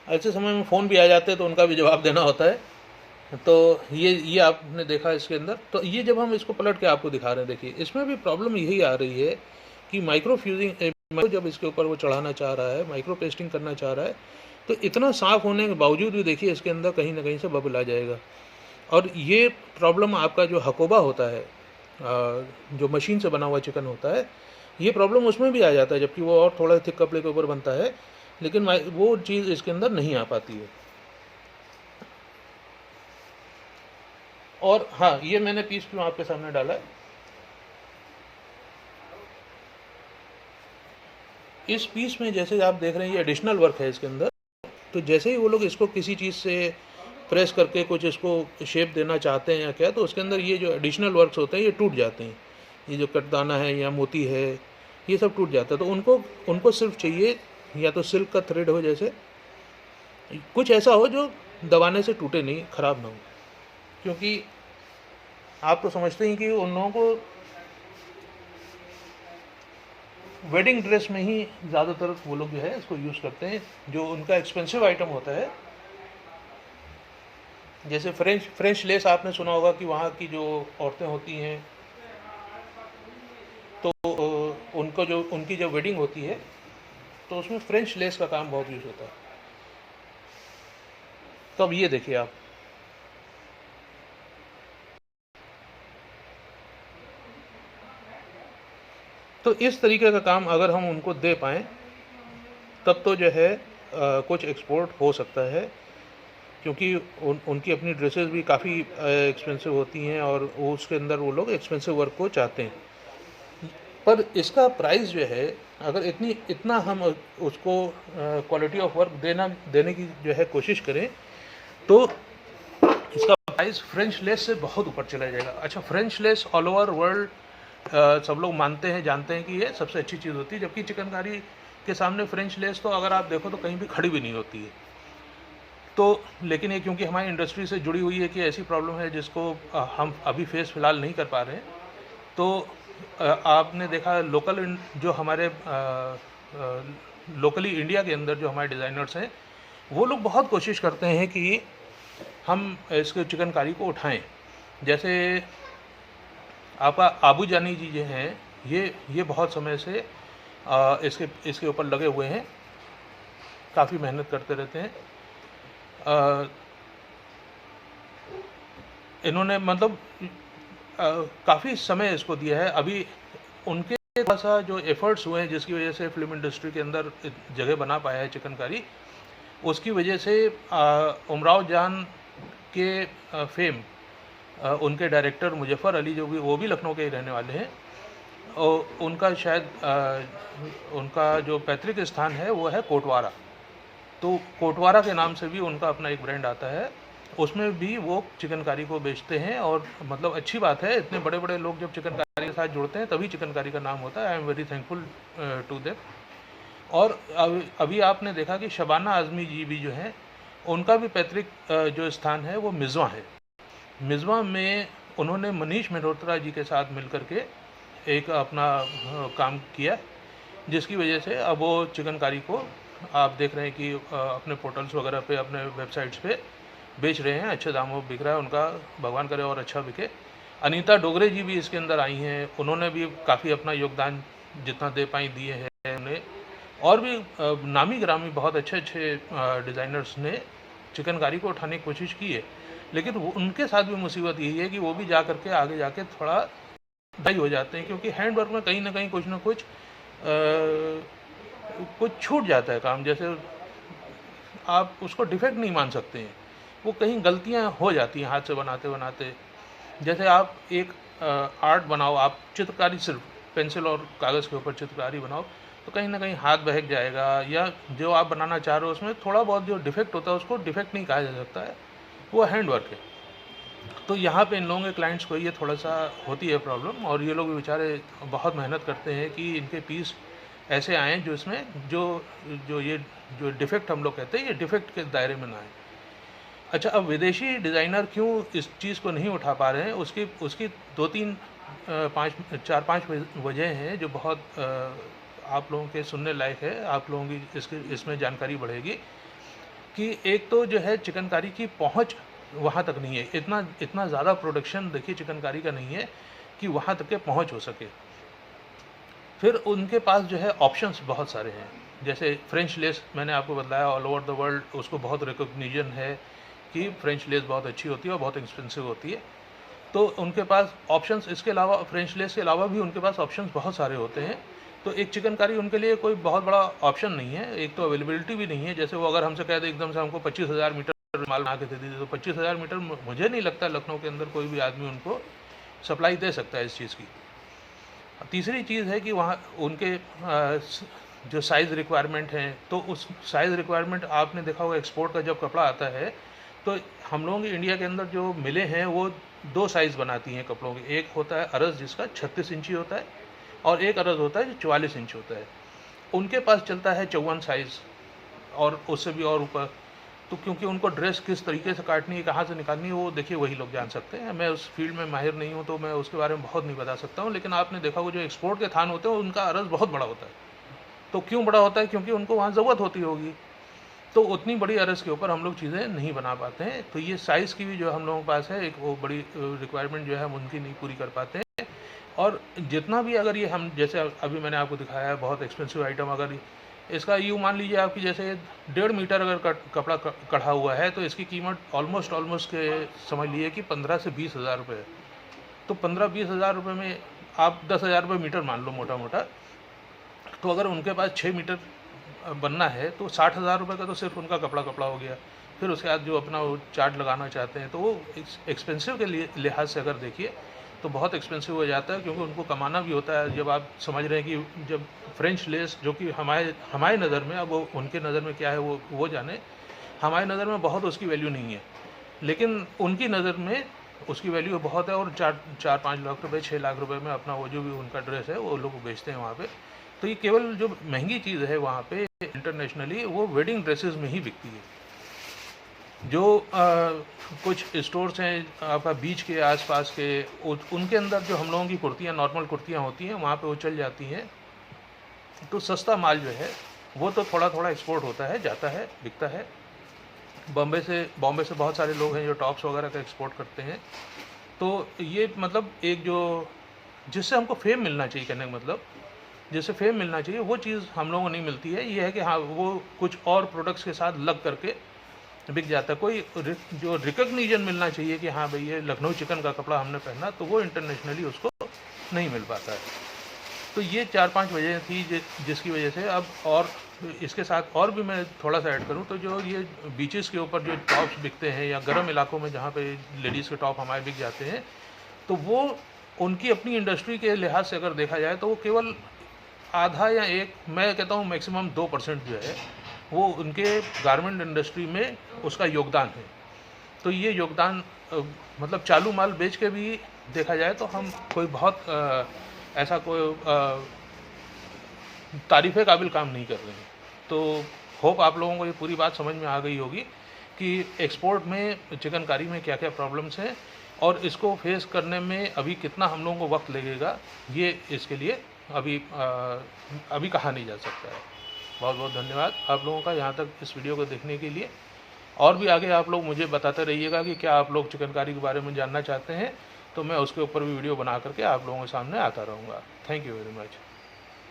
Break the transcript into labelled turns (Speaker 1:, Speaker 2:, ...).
Speaker 1: ऐसे समय में फ़ोन भी आ जाते हैं तो उनका भी जवाब देना होता है। तो ये आपने देखा इसके अंदर। तो ये जब हम इसको पलट के आपको दिखा रहे हैं, देखिए इसमें भी प्रॉब्लम यही आ रही है कि माइक्रो फ्यूजिंग जब इसके ऊपर वो चढ़ाना चाह रहा है, माइक्रो पेस्टिंग करना चाह रहा है, तो इतना साफ़ होने के बावजूद भी देखिए इसके अंदर कहीं ना कहीं से बबल आ जाएगा। और ये प्रॉब्लम आपका जो हकोबा होता है, जो मशीन से बना हुआ चिकन होता है, ये प्रॉब्लम उसमें भी आ जाता है, जबकि वो और थोड़ा थिक कपड़े के ऊपर बनता है, लेकिन वो चीज़ इसके अंदर नहीं आ पाती है। और हाँ, ये मैंने पीस क्यों आपके सामने डाला है, इस पीस में जैसे आप देख रहे हैं ये एडिशनल वर्क है इसके अंदर। तो जैसे ही वो लोग इसको किसी चीज़ से प्रेस करके कुछ इसको शेप देना चाहते हैं या क्या, तो उसके अंदर ये जो एडिशनल वर्क्स होते हैं ये टूट जाते हैं। ये जो कटदाना है या मोती है, ये सब टूट जाता है। तो उनको उनको सिर्फ चाहिए या तो सिल्क का थ्रेड हो, जैसे कुछ ऐसा हो जो दबाने से टूटे नहीं, ख़राब ना हो। क्योंकि आप तो समझते ही कि उन लोगों को वेडिंग ड्रेस में ही ज़्यादातर वो लोग जो है इसको यूज़ करते हैं, जो उनका एक्सपेंसिव आइटम होता है। जैसे फ्रेंच लेस आपने सुना होगा कि वहाँ की जो औरतें होती हैं, तो उनको जो उनकी जब वेडिंग होती है तो उसमें फ्रेंच लेस का काम बहुत यूज़ होता है। तो अब ये देखिए आप, तो इस तरीके का काम अगर हम उनको दे पाएँ तब तो जो है कुछ एक्सपोर्ट हो सकता है। क्योंकि उनकी अपनी ड्रेसेस भी काफ़ी एक्सपेंसिव होती हैं और वो उसके अंदर वो लोग एक्सपेंसिव वर्क को चाहते हैं। पर इसका प्राइस जो है, अगर इतना हम उसको क्वालिटी ऑफ वर्क देने की जो है कोशिश करें, तो इसका प्राइस फ्रेंच लेस से बहुत ऊपर चला जाएगा। अच्छा, French less all over world सब लोग मानते हैं, जानते हैं कि ये सबसे अच्छी चीज़ होती है, जबकि चिकनकारी के सामने फ्रेंच लेस तो अगर आप देखो तो कहीं भी खड़ी भी नहीं होती है। तो लेकिन ये क्योंकि हमारी इंडस्ट्री से जुड़ी हुई है कि ऐसी प्रॉब्लम है जिसको हम अभी फेस फ़िलहाल नहीं कर पा रहे हैं, तो आपने देखा जो हमारे लोकली इंडिया के अंदर जो हमारे डिज़ाइनर्स हैं, वो लोग बहुत कोशिश करते हैं कि हम इसके चिकनकारी को उठाएं। जैसे आपका आबू जानी जी जो हैं, ये बहुत समय से इसके ऊपर लगे हुए हैं, काफ़ी मेहनत करते रहते हैं। इन्होंने मतलब काफ़ी समय इसको दिया है। अभी उनके थोड़ा सा जो एफर्ट्स हुए हैं जिसकी वजह से फिल्म इंडस्ट्री के अंदर जगह बना पाया है चिकनकारी, उसकी वजह से उमराव जान के फेम, उनके डायरेक्टर मुजफ्फ़र अली जो भी वो भी लखनऊ के ही रहने वाले हैं, और उनका शायद उनका जो पैतृक स्थान है वो है कोटवारा। तो कोटवारा के नाम से भी उनका अपना एक ब्रांड आता है, उसमें भी वो चिकनकारी को बेचते हैं। और मतलब अच्छी बात है, इतने बड़े बड़े लोग जब चिकनकारी के साथ जुड़ते हैं तभी चिकनकारी का नाम होता है। I am very thankful to them. और अभी आपने देखा कि शबाना आज़मी जी भी जो हैं, उनका भी पैतृक जो स्थान है वो मिज़वा है। मिज़वा में उन्होंने मनीष मेहरोत्रा जी के साथ मिलकर के एक अपना काम किया, जिसकी वजह से अब वो चिकनकारी को आप देख रहे हैं कि अपने पोर्टल्स वगैरह पे, अपने वेबसाइट्स पे बेच रहे हैं, अच्छे दामों में बिक रहा है उनका। भगवान करे और अच्छा बिके। अनीता डोगरे जी भी इसके अंदर आई हैं, उन्होंने भी काफ़ी अपना योगदान जितना दे पाई दिए हैं उन्हें। और भी नामी ग्रामी बहुत अच्छे अच्छे डिज़ाइनर्स ने चिकनकारी को उठाने की कोशिश की है। लेकिन उनके साथ भी मुसीबत यही है कि वो भी जा करके आगे जाके थोड़ा दाई हो जाते हैं, क्योंकि हैंड वर्क में कहीं ना कहीं कुछ ना कुछ कुछ छूट जाता है काम। जैसे आप उसको डिफेक्ट नहीं मान सकते हैं, वो कहीं गलतियां हो जाती हैं हाथ से बनाते बनाते। जैसे आप एक आर्ट बनाओ, आप चित्रकारी सिर्फ पेंसिल और कागज़ के ऊपर चित्रकारी बनाओ, तो कहीं ना कहीं हाथ बहक जाएगा, या जो आप बनाना चाह रहे हो उसमें थोड़ा बहुत जो डिफेक्ट होता है उसको डिफेक्ट नहीं कहा जा सकता है, वो हैंड वर्क है। तो यहाँ पे इन लोगों के क्लाइंट्स को ये थोड़ा सा होती है प्रॉब्लम, और ये लोग बेचारे बहुत मेहनत करते हैं कि इनके पीस ऐसे आएँ जो इसमें जो जो ये जो डिफेक्ट हम लोग कहते हैं, ये डिफेक्ट के दायरे में ना आए। अच्छा, अब विदेशी डिज़ाइनर क्यों इस चीज़ को नहीं उठा पा रहे हैं, उसकी उसकी 2-3 4-5 वजह हैं जो बहुत आप लोगों के सुनने लायक है, आप लोगों की इसमें जानकारी बढ़ेगी। कि एक तो जो है चिकनकारी की पहुंच वहाँ तक नहीं है, इतना इतना ज़्यादा प्रोडक्शन देखिए चिकनकारी का नहीं है कि वहाँ तक के पहुंच हो सके। फिर उनके पास जो है ऑप्शंस बहुत सारे हैं, जैसे फ्रेंच लेस मैंने आपको बताया, ऑल ओवर द वर्ल्ड उसको बहुत रिकॉग्निशन है कि फ्रेंच लेस बहुत अच्छी होती है और बहुत एक्सपेंसिव होती है। तो उनके पास ऑप्शंस, इसके अलावा फ्रेंच लेस के अलावा भी उनके पास ऑप्शंस बहुत सारे होते हैं। तो एक चिकनकारी उनके लिए कोई बहुत बड़ा ऑप्शन नहीं है। एक तो अवेलेबिलिटी भी नहीं है, जैसे वो अगर हमसे कह दे एकदम से हमको 25,000 मीटर माल बना के दे दीजिए, तो 25,000 मीटर मुझे नहीं लगता लखनऊ के अंदर कोई भी आदमी उनको सप्लाई दे सकता है इस चीज़ की। तीसरी चीज़ है कि वहाँ उनके जो साइज़ रिक्वायरमेंट हैं, तो उस साइज़ रिक्वायरमेंट आपने देखा होगा एक्सपोर्ट का जब कपड़ा आता है तो हम लोगों की इंडिया के अंदर जो मिलें हैं वो 2 साइज़ बनाती हैं कपड़ों के। एक होता है अरज़ जिसका 36 इंची होता है और एक अरज़ होता है जो 44 इंच होता है। उनके पास चलता है 54 साइज़ और उससे भी और ऊपर। तो क्योंकि उनको ड्रेस किस तरीके से काटनी है, कहाँ से निकालनी है, वो देखिए वही लोग जान सकते हैं। मैं उस फील्ड में माहिर नहीं हूँ तो मैं उसके बारे में बहुत नहीं बता सकता हूँ, लेकिन आपने देखा वो जो एक्सपोर्ट के थान होते हैं उनका अरज़ बहुत बड़ा होता है। तो क्यों बड़ा होता है? क्योंकि उनको वहाँ ज़रूरत होती होगी, तो उतनी बड़ी अरज़ के ऊपर हम लोग चीज़ें नहीं बना पाते हैं। तो ये साइज़ की भी जो हम लोगों के पास है एक वो बड़ी रिक्वायरमेंट जो है हम उनकी नहीं पूरी कर पाते हैं। और जितना भी अगर ये हम जैसे अभी मैंने आपको दिखाया है बहुत एक्सपेंसिव आइटम, अगर इसका यूँ मान लीजिए आपकी जैसे 1.5 मीटर अगर कपड़ा कढ़ा हुआ है तो इसकी कीमत ऑलमोस्ट के समझ लीजिए कि 15 से 20,000 रुपये है। तो 15-20 हज़ार रुपये में आप 10,000 रुपये मीटर मान लो मोटा मोटा। तो अगर उनके पास 6 मीटर बनना है तो 60,000 रुपये का तो सिर्फ उनका कपड़ा हो गया। फिर उसके बाद जो अपना वो चार्ट लगाना चाहते हैं तो वो एक्सपेंसिव के लिहाज से अगर देखिए तो बहुत एक्सपेंसिव हो जाता है, क्योंकि उनको कमाना भी होता है। जब आप समझ रहे हैं कि जब फ्रेंच लेस जो कि हमारे नज़र में, अब वो उनके नज़र में क्या है वो जाने, हमारी नज़र में बहुत उसकी वैल्यू नहीं है, लेकिन उनकी नज़र में उसकी वैल्यू बहुत है। और 4-5 लाख रुपए 6 लाख रुपए में अपना वो जो भी उनका ड्रेस है वो लोग बेचते हैं वहाँ पे। तो ये केवल जो महंगी चीज़ है वहाँ पे इंटरनेशनली वो वेडिंग ड्रेसेस में ही बिकती है। जो कुछ स्टोर्स हैं आपका बीच के आसपास के, उनके अंदर जो हम लोगों की कुर्तियाँ, नॉर्मल कुर्तियाँ होती हैं, वहाँ पे वो चल जाती हैं। तो सस्ता माल जो है वो तो थोड़ा थोड़ा एक्सपोर्ट होता है, जाता है, बिकता है। बॉम्बे से बहुत सारे लोग हैं जो टॉप्स वगैरह का एक्सपोर्ट करते हैं। तो ये मतलब एक जो जिससे हमको फेम मिलना चाहिए, कहने का मतलब जिससे फेम मिलना चाहिए वो चीज़ हम लोगों को नहीं मिलती है। ये है कि हाँ वो कुछ और प्रोडक्ट्स के साथ लग करके बिक जाता है। कोई जो रिकग्निशन मिलना चाहिए कि हाँ भाई ये लखनऊ चिकन का कपड़ा हमने पहना, तो वो इंटरनेशनली उसको नहीं मिल पाता है। तो ये 4-5 वजह थी जिसकी वजह से अब, और इसके साथ और भी मैं थोड़ा सा ऐड करूँ तो जो ये बीचेस के ऊपर जो टॉप्स बिकते हैं या गर्म इलाकों में जहाँ पे लेडीज़ के टॉप हमारे बिक जाते हैं, तो वो उनकी अपनी इंडस्ट्री के लिहाज से अगर देखा जाए तो वो केवल आधा या एक, मैं कहता हूँ मैक्सिमम 2% जो है वो उनके गारमेंट इंडस्ट्री में उसका योगदान है। तो ये योगदान मतलब चालू माल बेच के भी देखा जाए तो हम कोई बहुत ऐसा कोई तारीफ़े काबिल काम नहीं कर रहे हैं। तो होप आप लोगों को ये पूरी बात समझ में आ गई होगी कि एक्सपोर्ट में चिकनकारी में क्या क्या प्रॉब्लम्स हैं और इसको फेस करने में अभी कितना हम लोगों को वक्त लगेगा, ये इसके लिए अभी कहा नहीं जा सकता है। बहुत बहुत धन्यवाद आप लोगों का यहाँ तक इस वीडियो को देखने के लिए। और भी आगे आप लोग मुझे बताते रहिएगा कि क्या आप लोग चिकनकारी के बारे में जानना चाहते हैं, तो मैं उसके ऊपर भी वीडियो बना करके आप लोगों के सामने आता रहूँगा। Thank you very much.